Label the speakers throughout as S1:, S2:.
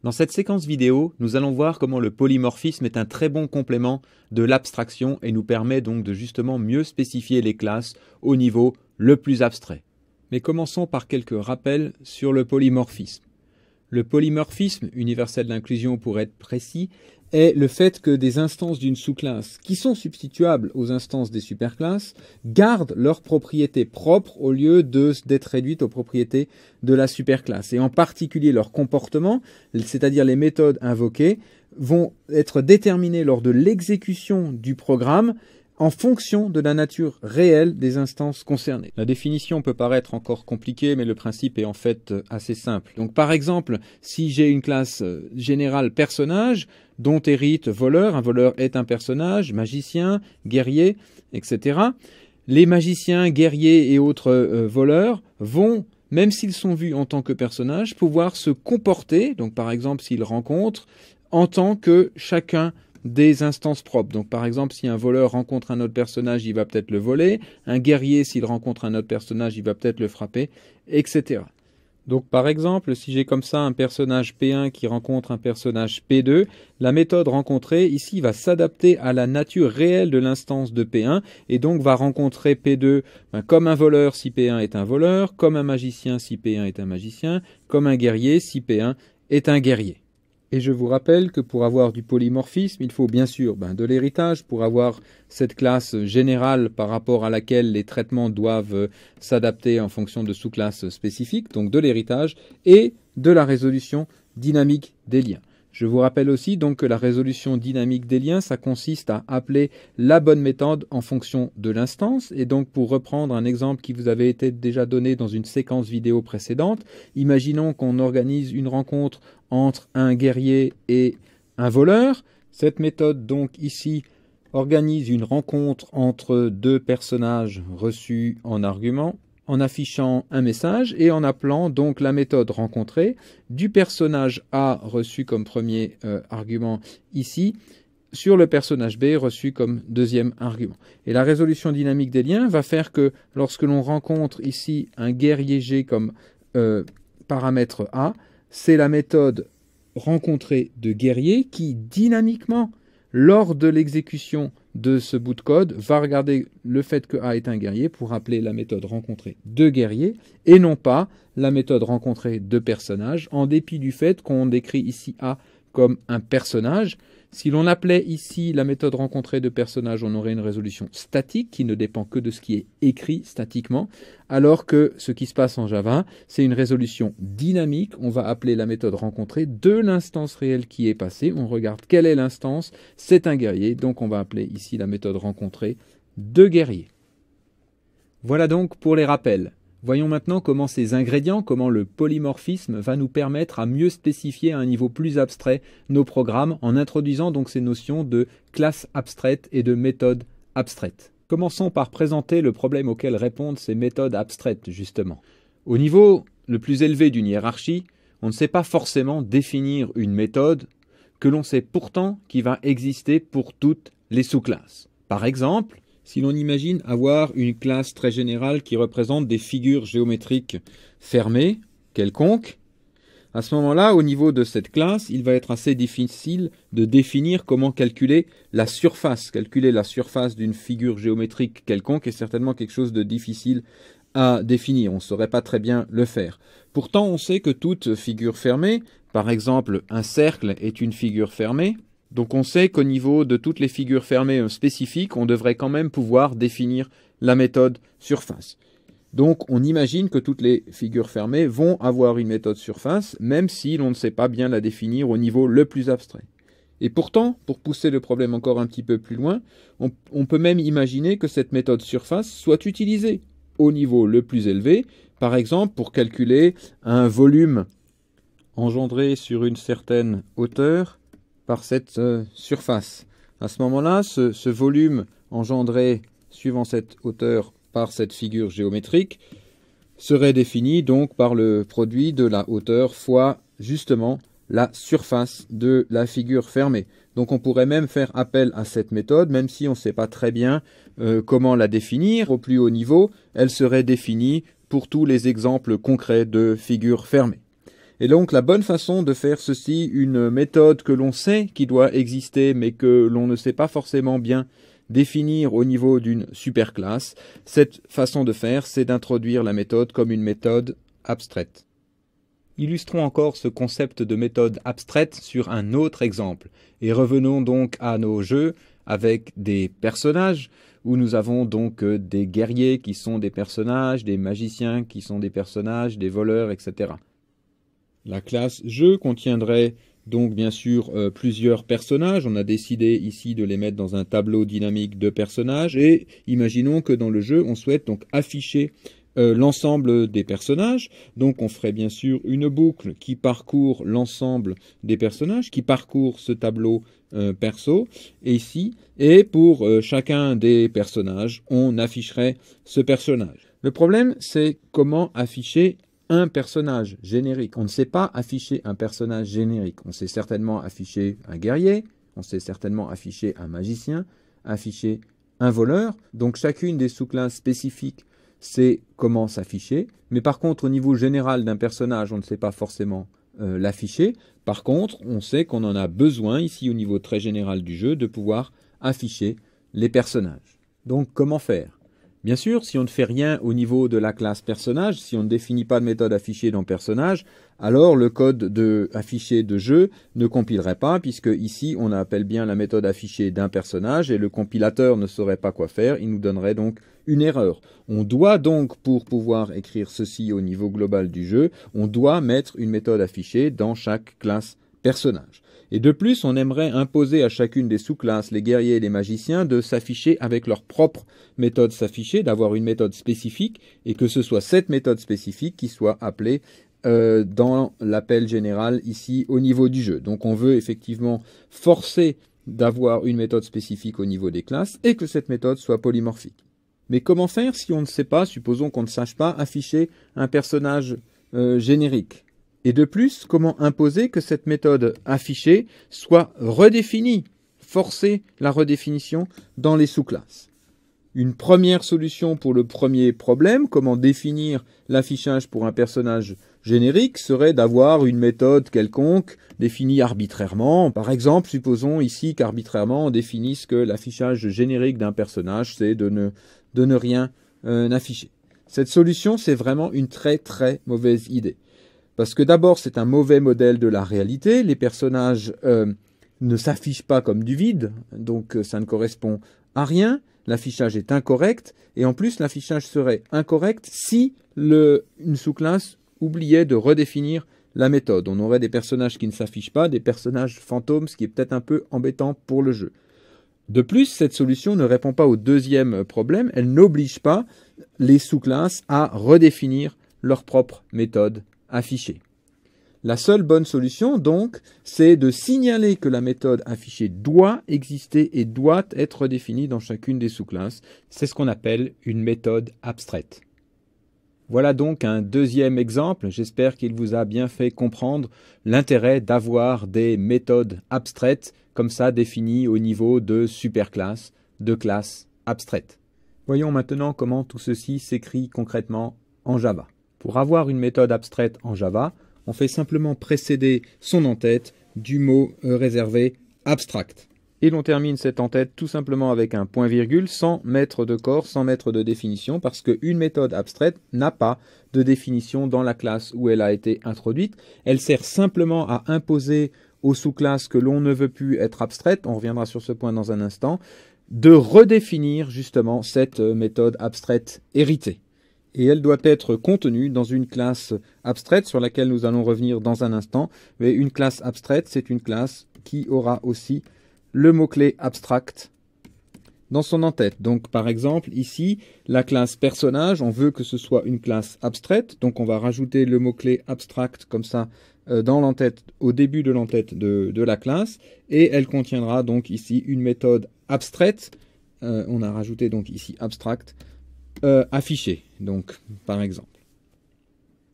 S1: Dans cette séquence vidéo, nous allons voir comment le polymorphisme est un très bon complément de l'abstraction et nous permet donc de justement mieux spécifier les classes au niveau le plus abstrait. Mais commençons par quelques rappels sur le polymorphisme. Le polymorphisme, universel d'inclusion pour être précis, est le fait que des instances d'une sous-classe qui sont substituables aux instances des superclasses gardent leurs propriétés propres au lieu d'être réduites aux propriétés de la superclasse. Et en particulier leur comportement, c'est-à-dire les méthodes invoquées, vont être déterminées lors de l'exécution du programme en fonction de la nature réelle des instances concernées. La définition peut paraître encore compliquée, mais le principe est en fait assez simple. Donc par exemple, si j'ai une classe générale personnage, dont hérite voleur, un voleur est un personnage, magicien, guerrier, etc. Les magiciens, guerriers et autres voleurs vont, même s'ils sont vus en tant que personnages, pouvoir se comporter, donc par exemple s'ils rencontrent, en tant que chacun des instances propres. Donc par exemple, si un voleur rencontre un autre personnage, il va peut-être le voler. Un guerrier, s'il rencontre un autre personnage, il va peut-être le frapper, etc. Donc par exemple, si j'ai comme ça un personnage P1 qui rencontre un personnage P2, la méthode rencontrée ici va s'adapter à la nature réelle de l'instance de P1 et donc va rencontrer P2 comme un voleur si P1 est un voleur, comme un magicien si P1 est un magicien, comme un guerrier si P1 est un guerrier. Et je vous rappelle que pour avoir du polymorphisme, il faut bien sûr de l'héritage pour avoir cette classe générale par rapport à laquelle les traitements doivent s'adapter en fonction de sous-classes spécifiques, donc de l'héritage, et de la résolution dynamique des liens. Je vous rappelle aussi donc que la résolution dynamique des liens, ça consiste à appeler la bonne méthode en fonction de l'instance. Et donc pour reprendre un exemple qui vous avait été déjà donné dans une séquence vidéo précédente, imaginons qu'on organise une rencontre entre un guerrier et un voleur. Cette méthode donc ici organise une rencontre entre deux personnages reçus en argument, en affichant un message et en appelant donc la méthode rencontrée du personnage A reçu comme premier argument ici sur le personnage B reçu comme deuxième argument. Et la résolution dynamique des liens va faire que lorsque l'on rencontre ici un guerrier G comme paramètre A, c'est la méthode rencontrée de guerrier qui dynamiquement, lors de l'exécution de ce bout de code, va regarder le fait que A est un guerrier pour appeler la méthode rencontrée de guerrier et non pas la méthode rencontrée de personnage, en dépit du fait qu'on décrit ici A comme un personnage. Si l'on appelait ici la méthode rencontrée de personnage, on aurait une résolution statique qui ne dépend que de ce qui est écrit statiquement, alors que ce qui se passe en Java, c'est une résolution dynamique. On va appeler la méthode rencontrée de l'instance réelle qui est passée. On regarde quelle est l'instance, c'est un guerrier, donc on va appeler ici la méthode rencontrée de guerrier. Voilà donc pour les rappels. Voyons maintenant comment ces ingrédients, comment le polymorphisme va nous permettre à mieux spécifier à un niveau plus abstrait nos programmes en introduisant donc ces notions de classe abstraite et de méthode abstraite. Commençons par présenter le problème auquel répondent ces méthodes abstraites justement. Au niveau le plus élevé d'une hiérarchie, on ne sait pas forcément définir une méthode que l'on sait pourtant qui va exister pour toutes les sous-classes. Par exemple, si l'on imagine avoir une classe très générale qui représente des figures géométriques fermées, quelconques, à ce moment-là, au niveau de cette classe, il va être assez difficile de définir comment calculer la surface. Calculer la surface d'une figure géométrique quelconque est certainement quelque chose de difficile à définir. On ne saurait pas très bien le faire. Pourtant, on sait que toute figure fermée, par exemple un cercle est une figure fermée, donc on sait qu'au niveau de toutes les figures fermées spécifiques, on devrait quand même pouvoir définir la méthode surface. Donc on imagine que toutes les figures fermées vont avoir une méthode surface, même si l'on ne sait pas bien la définir au niveau le plus abstrait. Et pourtant, pour pousser le problème encore un petit peu plus loin, on peut même imaginer que cette méthode surface soit utilisée au niveau le plus élevé, par exemple pour calculer un volume engendré sur une certaine hauteur par cette surface. À ce moment-là, ce volume engendré suivant cette hauteur par cette figure géométrique serait défini donc par le produit de la hauteur fois justement la surface de la figure fermée. Donc on pourrait même faire appel à cette méthode, même si on ne sait pas très bien comment la définir. Au plus haut niveau, elle serait définie pour tous les exemples concrets de figures fermées. Et donc la bonne façon de faire ceci, une méthode que l'on sait qui doit exister mais que l'on ne sait pas forcément bien définir au niveau d'une superclasse, cette façon de faire, c'est d'introduire la méthode comme une méthode abstraite. Illustrons encore ce concept de méthode abstraite sur un autre exemple. Et revenons donc à nos jeux avec des personnages, où nous avons donc des guerriers qui sont des personnages, des magiciens qui sont des personnages, des voleurs, etc. La classe jeu contiendrait donc bien sûr plusieurs personnages. On a décidé ici de les mettre dans un tableau dynamique de personnages et imaginons que dans le jeu on souhaite donc afficher l'ensemble des personnages. Donc on ferait bien sûr une boucle qui parcourt l'ensemble des personnages, qui parcourt ce tableau perso et ici, et pour chacun des personnages on afficherait ce personnage. Le problème c'est comment afficher un personnage générique. On ne sait pas afficher un personnage générique. On sait certainement afficher un guerrier, on sait certainement afficher un magicien, afficher un voleur. Donc chacune des sous-classes spécifiques sait comment s'afficher. Mais par contre, au niveau général d'un personnage, on ne sait pas forcément l'afficher. Par contre, on sait qu'on en a besoin, ici au niveau très général du jeu, de pouvoir afficher les personnages. Donc comment faire ? Bien sûr, si on ne fait rien au niveau de la classe personnage, si on ne définit pas de méthode affichée dans personnage, alors le code affiché de jeu ne compilerait pas, puisque ici on appelle bien la méthode affichée d'un personnage et le compilateur ne saurait pas quoi faire, il nous donnerait donc une erreur. On doit donc, pour pouvoir écrire ceci au niveau global du jeu, on doit mettre une méthode affichée dans chaque classe personnage. Et de plus, on aimerait imposer à chacune des sous-classes, les guerriers et les magiciens, de s'afficher avec leur propre méthode s'afficher, d'avoir une méthode spécifique, et que ce soit cette méthode spécifique qui soit appelée dans l'appel général ici au niveau du jeu. Donc on veut effectivement forcer d'avoir une méthode spécifique au niveau des classes, et que cette méthode soit polymorphique. Mais comment faire si on ne sait pas, supposons qu'on ne sache pas afficher un personnage générique ? Et de plus, comment imposer que cette méthode affichée soit redéfinie, forcer la redéfinition dans les sous-classes. Une première solution pour le premier problème, comment définir l'affichage pour un personnage générique, serait d'avoir une méthode quelconque définie arbitrairement. Par exemple, supposons ici qu'arbitrairement on définisse que l'affichage générique d'un personnage, c'est de ne rien afficher. Cette solution, c'est vraiment une très très mauvaise idée. Parce que d'abord, c'est un mauvais modèle de la réalité. Les personnages ne s'affichent pas comme du vide, donc ça ne correspond à rien. L'affichage est incorrect, et en plus, l'affichage serait incorrect si une sous-classe oubliait de redéfinir la méthode. On aurait des personnages qui ne s'affichent pas, des personnages fantômes, ce qui est peut-être un peu embêtant pour le jeu. De plus, cette solution ne répond pas au deuxième problème. Elle n'oblige pas les sous-classes à redéfinir leur propre méthode affichée. La seule bonne solution, donc, c'est de signaler que la méthode affichée doit exister et doit être définie dans chacune des sous-classes. C'est ce qu'on appelle une méthode abstraite. Voilà donc un deuxième exemple. J'espère qu'il vous a bien fait comprendre l'intérêt d'avoir des méthodes abstraites comme ça définies au niveau de superclasses, de classes abstraites. Voyons maintenant comment tout ceci s'écrit concrètement en Java. Pour avoir une méthode abstraite en Java, on fait simplement précéder son en-tête du mot réservé abstract. Et l'on termine cette en-tête tout simplement avec un point-virgule sans mettre de corps, sans mettre de définition, parce qu'une méthode abstraite n'a pas de définition dans la classe où elle a été introduite. Elle sert simplement à imposer aux sous-classes que l'on ne veut plus être abstraite, on reviendra sur ce point dans un instant, de redéfinir justement cette méthode abstraite héritée. Et elle doit être contenue dans une classe abstraite sur laquelle nous allons revenir dans un instant. Mais une classe abstraite, c'est une classe qui aura aussi le mot-clé abstract dans son en-tête. Donc par exemple, ici, la classe personnage, on veut que ce soit une classe abstraite. Donc on va rajouter le mot-clé abstract comme ça dans l'en-tête, au début de l'en-tête de la classe. Et elle contiendra donc ici une méthode abstraite. On a rajouté donc ici abstract. Affiché, donc, par exemple.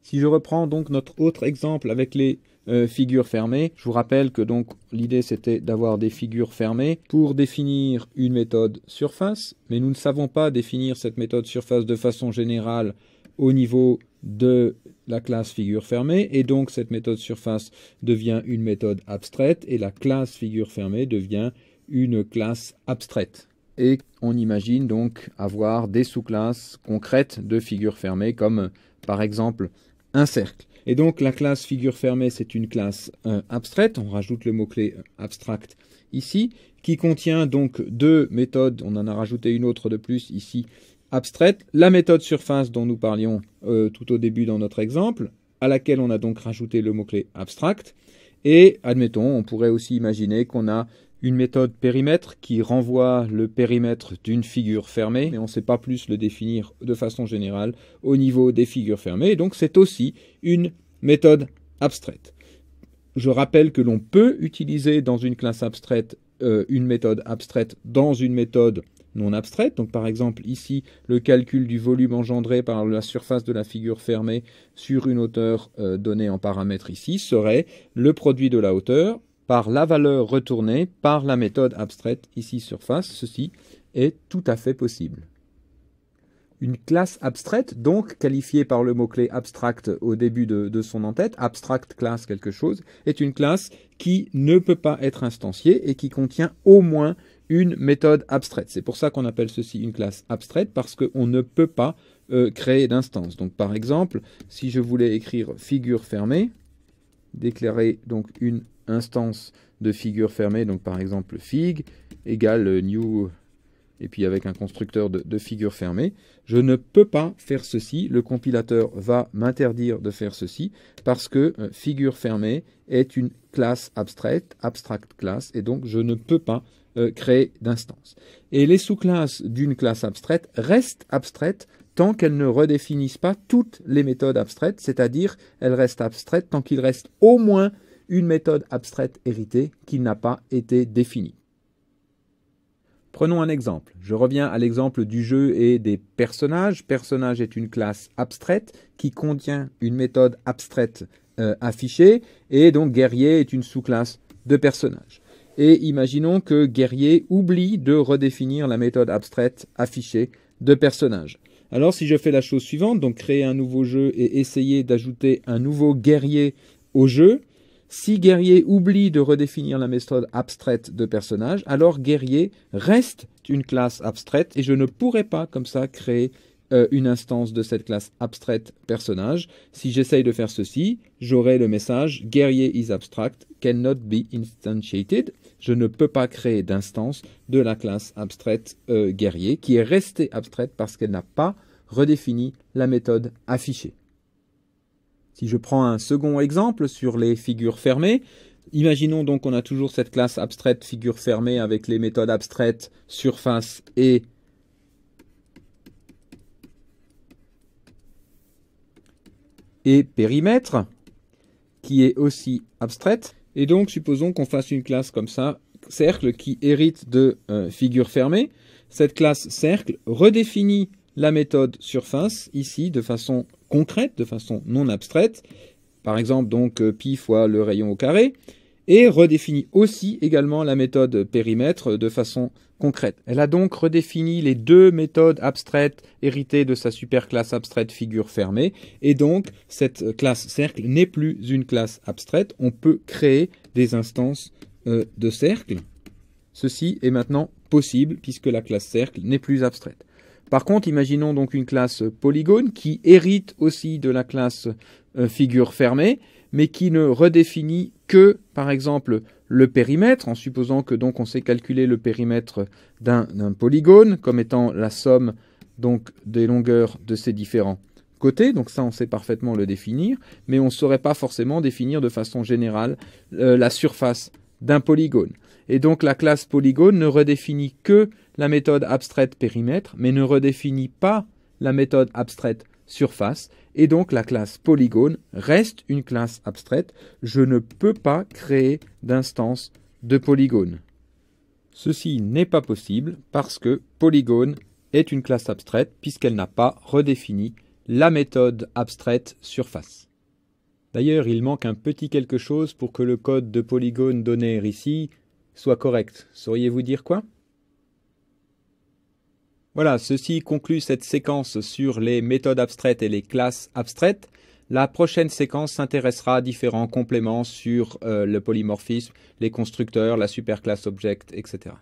S1: Si je reprends donc notre autre exemple avec les figures fermées, je vous rappelle que donc l'idée c'était d'avoir des figures fermées pour définir une méthode surface, mais nous ne savons pas définir cette méthode surface de façon générale au niveau de la classe figure fermée, et donc cette méthode surface devient une méthode abstraite, et la classe figure fermée devient une classe abstraite. Et on imagine donc avoir des sous-classes concrètes de figure fermée, comme par exemple un cercle. Et donc la classe figure fermée, c'est une classe abstraite, on rajoute le mot-clé abstract ici, qui contient donc deux méthodes, on en a rajouté une autre de plus ici, abstraite, la méthode surface dont nous parlions tout au début dans notre exemple, à laquelle on a donc rajouté le mot-clé abstract, et admettons, on pourrait aussi imaginer qu'on a une méthode périmètre qui renvoie le périmètre d'une figure fermée, mais on ne sait pas plus le définir de façon générale au niveau des figures fermées, et donc c'est aussi une méthode abstraite. Je rappelle que l'on peut utiliser dans une classe abstraite une méthode abstraite dans une méthode non abstraite. Donc par exemple ici, le calcul du volume engendré par la surface de la figure fermée sur une hauteur donnée en paramètres ici serait le produit de la hauteur par la valeur retournée par la méthode abstraite ici surface. Ceci est tout à fait possible. Une classe abstraite, donc qualifiée par le mot-clé abstract au début de son en-tête, abstract class quelque chose, est une classe qui ne peut pas être instanciée et qui contient au moins une méthode abstraite. C'est pour ça qu'on appelle ceci une classe abstraite, parce qu'on ne peut pas créer d'instance. Donc par exemple, si je voulais écrire figure fermée, déclarer donc une instance de figure fermée, donc par exemple fig égale new, et puis avec un constructeur de figure fermée, je ne peux pas faire ceci. Le compilateur va m'interdire de faire ceci parce que figure fermée est une classe abstraite, abstract class, et donc je ne peux pas créer d'instance. Et les sous-classes d'une classe abstraite restent abstraites tant qu'elles ne redéfinissent pas toutes les méthodes abstraites, c'est-à-dire elles restent abstraites tant qu'il reste au moins une méthode abstraite héritée qui n'a pas été définie. Prenons un exemple. Je reviens à l'exemple du jeu et des personnages. Personnage est une classe abstraite qui contient une méthode abstraite affichée, et donc guerrier est une sous-classe de personnage. Et imaginons que guerrier oublie de redéfinir la méthode abstraite affichée de personnage. Alors si je fais la chose suivante, donc créer un nouveau jeu et essayer d'ajouter un nouveau guerrier au jeu, si guerrier oublie de redéfinir la méthode abstraite de personnage, alors guerrier reste une classe abstraite et je ne pourrai pas comme ça créer une instance de cette classe abstraite personnage. Si j'essaye de faire ceci, j'aurai le message guerrier is abstract, cannot be instantiated. Je ne peux pas créer d'instance de la classe abstraite guerrier qui est restée abstraite parce qu'elle n'a pas redéfini la méthode affichée. Si je prends un second exemple sur les figures fermées, imaginons donc qu'on a toujours cette classe abstraite figure fermée avec les méthodes abstraites surface et périmètre, qui est aussi abstraite. Et donc supposons qu'on fasse une classe comme ça, cercle, qui hérite de figure fermée. Cette classe cercle redéfinit la méthode surface ici de façon concrète, de façon non abstraite, par exemple donc pi fois le rayon au carré, et redéfinit aussi également la méthode périmètre de façon concrète. Elle a donc redéfini les deux méthodes abstraites héritées de sa superclasse abstraite figure fermée, et donc cette classe cercle n'est plus une classe abstraite, on peut créer des instances de cercle. Ceci est maintenant possible puisque la classe cercle n'est plus abstraite. Par contre, imaginons donc une classe polygone qui hérite aussi de la classe figure fermée, mais qui ne redéfinit que, par exemple, le périmètre, en supposant que donc on sait calculer le périmètre d'un polygone comme étant la somme donc des longueurs de ses différents côtés. Donc ça, on sait parfaitement le définir, mais on ne saurait pas forcément définir de façon générale la surface d'un polygone. Et donc la classe polygone ne redéfinit que la méthode abstraite périmètre, mais ne redéfinit pas la méthode abstraite surface, et donc la classe polygone reste une classe abstraite. Je ne peux pas créer d'instance de polygone. Ceci n'est pas possible parce que polygone est une classe abstraite puisqu'elle n'a pas redéfini la méthode abstraite surface. D'ailleurs, il manque un petit quelque chose pour que le code de polygone donné ici soit correct. Sauriez-vous dire quoi ? Voilà, ceci conclut cette séquence sur les méthodes abstraites et les classes abstraites. La prochaine séquence s'intéressera à différents compléments sur le polymorphisme, les constructeurs, la superclasse object, etc.